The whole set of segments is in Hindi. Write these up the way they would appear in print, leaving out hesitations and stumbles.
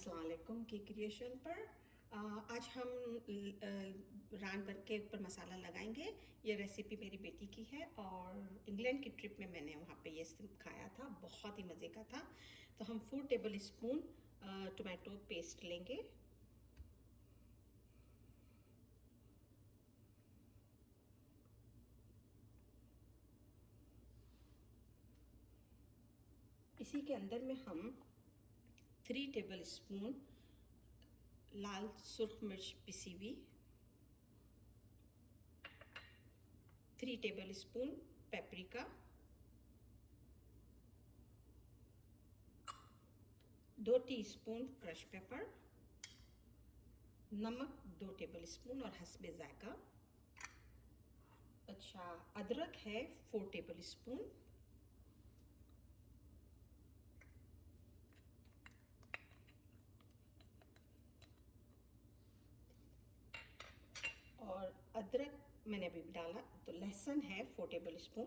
अस्सलाम वालेकुम की क्रिएशन पर आज हम रान बर्गर के ऊपर मसाला लगाएंगे। ये रेसिपी मेरी बेटी की है और इंग्लैंड की ट्रिप में मैंने वहाँ पे ये खाया था, बहुत ही मज़े का था। तो हम 4 टेबल स्पून टोमेटो पेस्ट लेंगे। इसी के अंदर में हम 3 टेबल स्पून लाल सुर्ख मिर्च पिसी हुई, 3 table spoon paprika, 2 teaspoon crush paper, नमक 2 टेबल स्पून और हस्बे जायका। अच्छा, अदरक है 4 टेबल स्पून, और अदरक मैंने अभी डाला। तो लहसुन है 4 टेबल स्पून,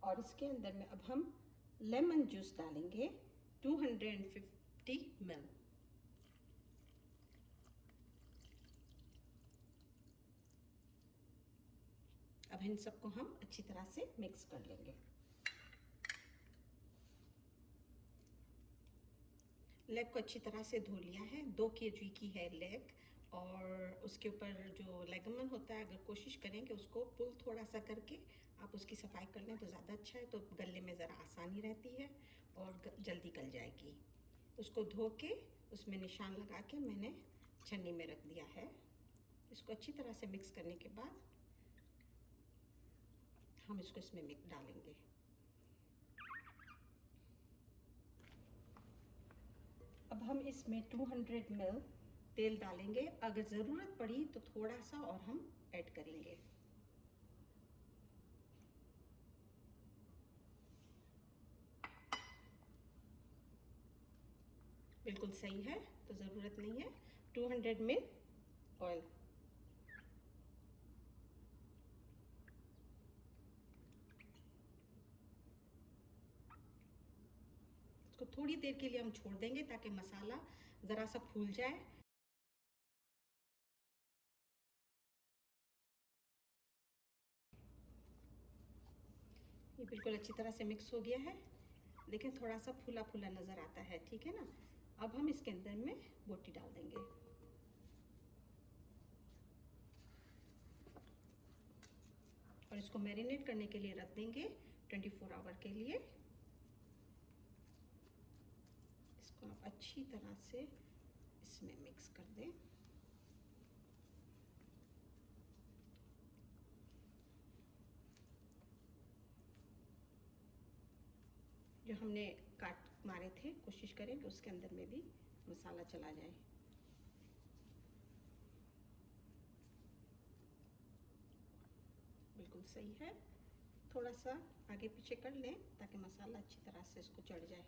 और इसके अंदर में अब हम लेमन जूस डालेंगे 250 ml। अब इन सबको हम अच्छी तरह से मिक्स कर लेंगे। लेग को अच्छी तरह से धो लिया है, 2 kg की है लेग, और उसके ऊपर जो लेगमन होता है, अगर कोशिश करें कि उसको पुल थोड़ा सा करके आप उसकी सफाई कर लें तो ज़्यादा अच्छा है, तो गलने में ज़रा आसानी रहती है और जल्दी गल जाएगी। उसको धो के उसमें निशान लगा के मैंने छन्नी में रख दिया है। इसको अच्छी तरह से मिक्स करने के बाद हम इसको इसमें डालेंगे। अब हम इसमें 200 ml तेल डालेंगे। अगर ज़रूरत पड़ी तो थोड़ा सा और हम ऐड करेंगे। बिल्कुल सही है, तो ज़रूरत नहीं है। 200 ml ऑयल। इसको थोड़ी देर के लिए हम छोड़ देंगे ताकि मसाला ज़रा सा फूल जाए। ये बिल्कुल अच्छी तरह से मिक्स हो गया है। देखें, थोड़ा सा फूला फूला नज़र आता है, ठीक है ना। अब हम इसके अंदर में बोटी डाल देंगे और इसको मैरिनेट करने के लिए रख देंगे 24 आवर के लिए। इसको आप अच्छी तरह से इसमें मिक्स कर दें। जो हमने काट मारे थे, कोशिश करें कि उसके अंदर में भी मसाला चला जाए। बिल्कुल सही है। थोड़ा सा आगे पीछे कर लें ताकि मसाला अच्छी तरह से इसको चढ़ जाए।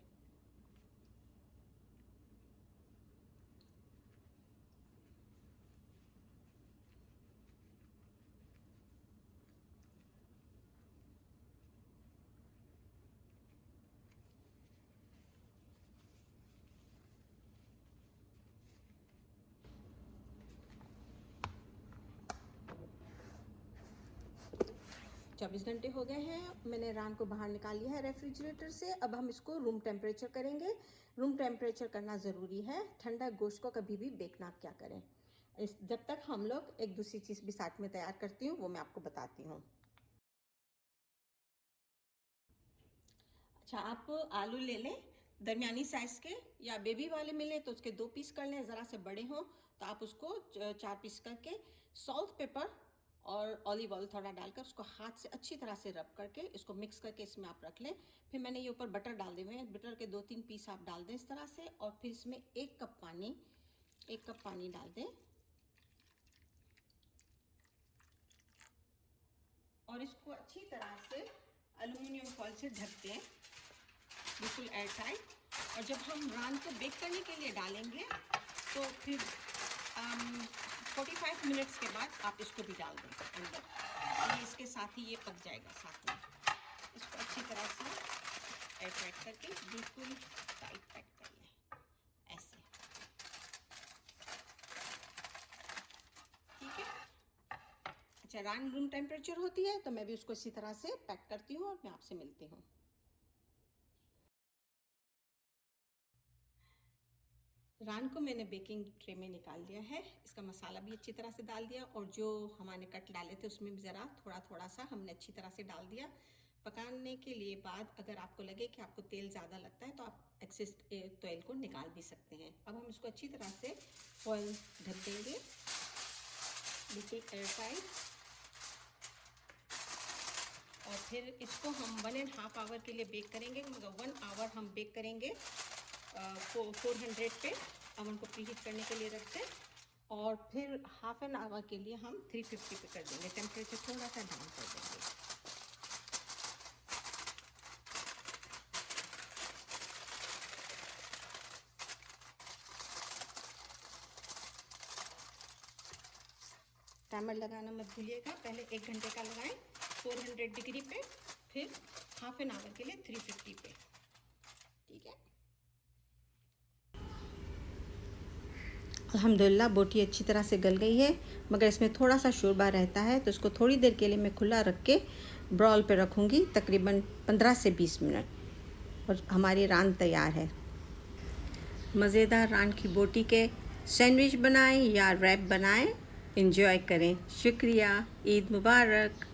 चौबीस घंटे हो गए हैं, मैंने रान को बाहर निकाल लिया है रेफ्रिजरेटर से। अब हम इसको रूम टेम्परेचर करेंगे। रूम टेम्परेचर करना ज़रूरी है। ठंडा गोश्त को कभी भी बेकना क्या करें। जब तक हम लोग एक दूसरी चीज़ भी साथ में तैयार करती हूँ, वो मैं आपको बताती हूँ। अच्छा, आप आलू ले लें दरमियानी साइज़ के, या बेबी वाले मिले तो उसके 2 पीस कर लें। ज़रा से बड़े हों तो आप उसको 4 पीस करके सॉल्ट, पेपर और ऑलिव ऑयल थोड़ा डालकर उसको हाथ से अच्छी तरह से रब करके इसको मिक्स करके इसमें आप रख लें। फिर मैंने ये ऊपर बटर डाल दिए हुए हैं, बटर के 2-3 पीस आप डाल दें इस तरह से, और फिर इसमें 1 कप पानी डाल दें और इसको अच्छी तरह से एल्युमिनियम फॉइल से ढक दें, बिल्कुल एयर टाइट। और जब हम रान को बेक करने के लिए डालेंगे तो फिर 45 मिनट्स के बाद आप इसको भी डाल दें अंदर। ये इसके साथ ही ये पक जाएगा साथ में। इसको अच्छी तरह से एयर टाइट करके बिल्कुल टाइट पैक कर लें ऐसे, ठीक है। अच्छा, रान रूम टेम्परेचर होती है तो मैं भी उसको इसी तरह से पैक करती हूँ और मैं आपसे मिलती हूँ। रान को मैंने बेकिंग ट्रे में निकाल दिया है, इसका मसाला भी अच्छी तरह से डाल दिया और जो हमारे कट डाले थे उसमें भी ज़रा थोड़ा थोड़ा सा हमने अच्छी तरह से डाल दिया। पकाने के लिए बाद अगर आपको लगे कि आपको तेल ज़्यादा लगता है तो आप एक्सेस तेल को निकाल भी सकते हैं। अब हम इसको अच्छी तरह से फॉइल ढक देंगे, बिल्कुल एयर टाइट, और फिर इसको हम 1.5 आवर के लिए बेक करेंगे। मगर 1 आवर हम बेक करेंगे 400 पे अवन को प्रीहीट करने के लिए रखते हैं, और फिर हाफ एन आवर के लिए हम 350 पे कर देंगे, टेम्परेचर थोड़ा सा डाउन कर देंगे। टाइमर लगाना मत भूलिएगा, पहले 1 घंटे का लगाएं 400 डिग्री पे, फिर हाफ एन आवर के लिए 350 पे, ठीक है। अल्हम्दुलिल्लाह बोटी अच्छी तरह से गल गई है, मगर इसमें थोड़ा सा शोरबा रहता है तो इसको थोड़ी देर के लिए मैं खुला रख के ब्राउल पे रखूँगी, तकरीबन 15 से 20 मिनट, और हमारी रान तैयार है। मज़ेदार रान की बोटी के सैंडविच बनाएं या रैप बनाएं, एंजॉय करें। शुक्रिया, ईद मुबारक।